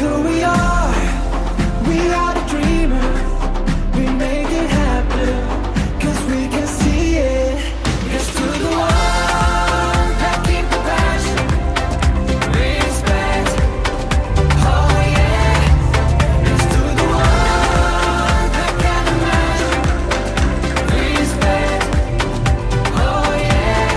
who we are. We are the dreamers. We make it happen. 'Cause we can see it. It's to the one that keep the passion. Respect. Oh yeah. It's to the one that can imagine. Respect. Oh yeah.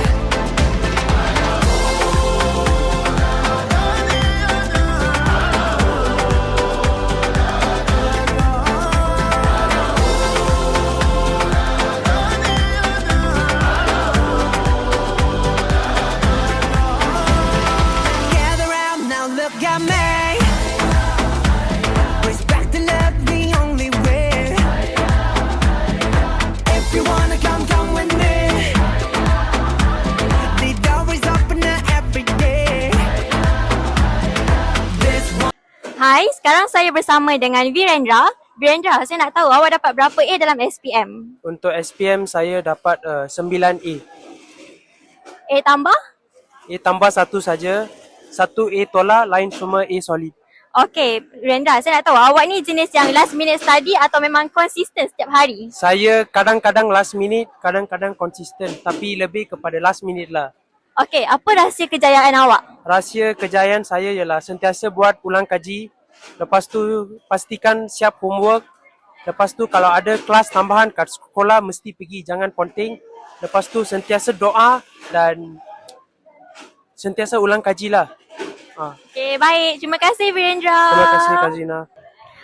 Gather round now, look at me. Respect and love the only way. If you wanna come, come with me. The door is open every day. This one. Hai, sekarang saya bersama dengan Virendra. Virendra, saya nak tahu awak dapat berapa A dalam SPM? Untuk SPM saya dapat 9A. A tambah? A tambah satu saja. Satu A tolak, lain semua A solid. Okey, Virendra, saya nak tahu awak ni jenis yang last minute study atau memang konsisten setiap hari? Saya kadang-kadang last minute, kadang-kadang konsisten. Tapi lebih kepada last minute lah. Okey, apa rahsia kejayaan awak? Rahsia kejayaan saya ialah sentiasa buat ulang kaji. Lepas tu pastikan siap homework. Lepas tu kalau ada kelas tambahan kat sekolah mesti pergi, jangan ponting. Lepas tu sentiasa doa dan sentiasa ulang kaji lah. Okey, baik. Terima kasih Virendra. Terima kasih Kak Zina.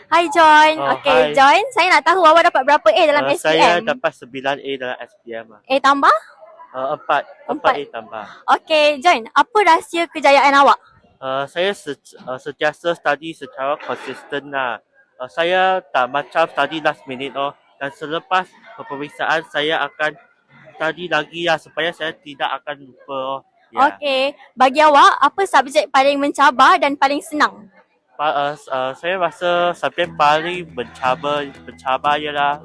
Hai John. Okey, Hai. John, saya nak tahu awak dapat berapa A dalam SPM? Saya dapat 9A dalam SPM. A tambah? 4 Empat. A tambah. Okey, John, apa rahsia kejayaan awak? Saya sentiasa study secara konsisten lah. Saya tak macam study last minute dan selepas peperiksaan saya akan study lagi lah supaya saya tidak akan lupa. Ya. Okey, bagi awak apa subjek paling mencabar dan paling senang? Saya rasa subjek paling mencabar ialah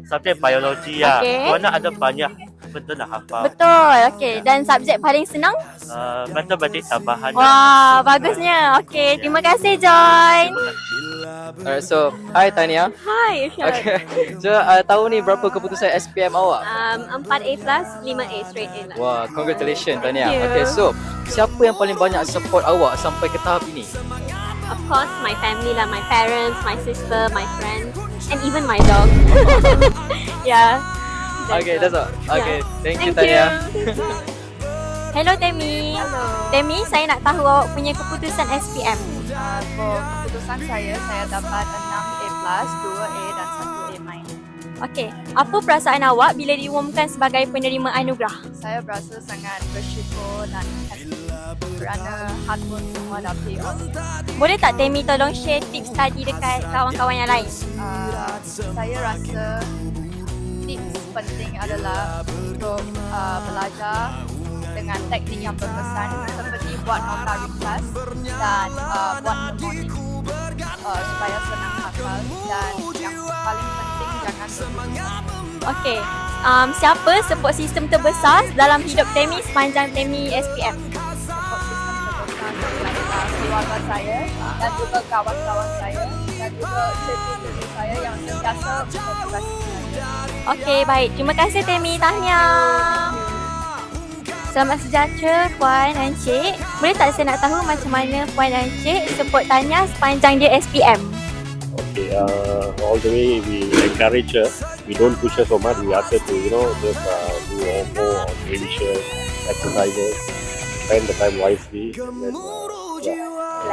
subjek biologi lah. Okey. Kerana ada banyak benda nak hafal. Betul. Okey, dan subjek paling senang? Matematik tambahan. Wah, bagusnya. Okey, terima kasih John. Alright, so hi Tania. Hai, Irsyad. Okay. So tahu ni berapa keputusan SPM awak? 4A plus, 5A straight A lah. Wah, congratulations Tania. Thank you. Okay, so siapa yang paling banyak support awak sampai ke tahap ini? Of course, my family lah, my parents, my sister, my friends, and even my dog. Yeah. Okay, that's all. Okay, thank you Thank you. Tania. Hello Temi. Hello. Temi, saya nak tahu awak punya keputusan SPM. For keputusan saya dapat 6A+, 2A dan 1A minus. Okey, apa perasaan awak bila diumumkan sebagai penerima anugerah? Saya berasa sangat bersyukur dan happy kerana hard work semua dah pay off. Boleh tak Temi tolong share tips study dekat kawan-kawan yang lain? Saya rasa tips penting adalah untuk belajar dengan teknik yang berkesan seperti buat nota ringkas dan buat mnemonik supaya senang hafal, dan yang paling penting jangan berputus. Okey, siapa support sistem terbesar dalam hidup Temi sepanjang Temi SPM? Support sistem terbesar adalah keluarga saya dan juga kawan-kawan saya dan juga cikgu-cikgu saya yang sentiasa memotivasi saya. Okey, baik. Terima kasih Temi. Tahniah. Selamat sejahtera Puan dan Cik. Boleh tak saya nak tahu macam mana Puan dan Cik support Tahniah sepanjang dia SPM? Okay, all the way we encourage her. We don't push her so much. We ask her to, just do more revision, exercises, spend the time wisely. And then,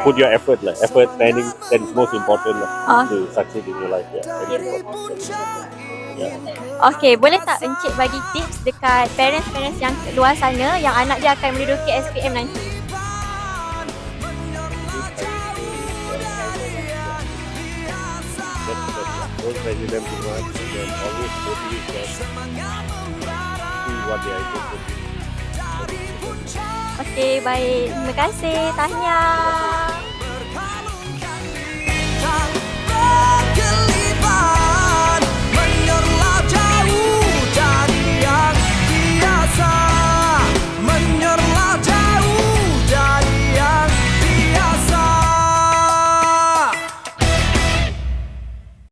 put your effort, effort, training, that is most important to succeed in your life. Okey, boleh tak Encik bagi tips dekat parents-parents yang luar sana yang anak dia akan menduduki SPM nanti? Don't pressure them too much, and then always motivate them. See what they are able to do. Okey, baik. Terima kasih. Tahniah.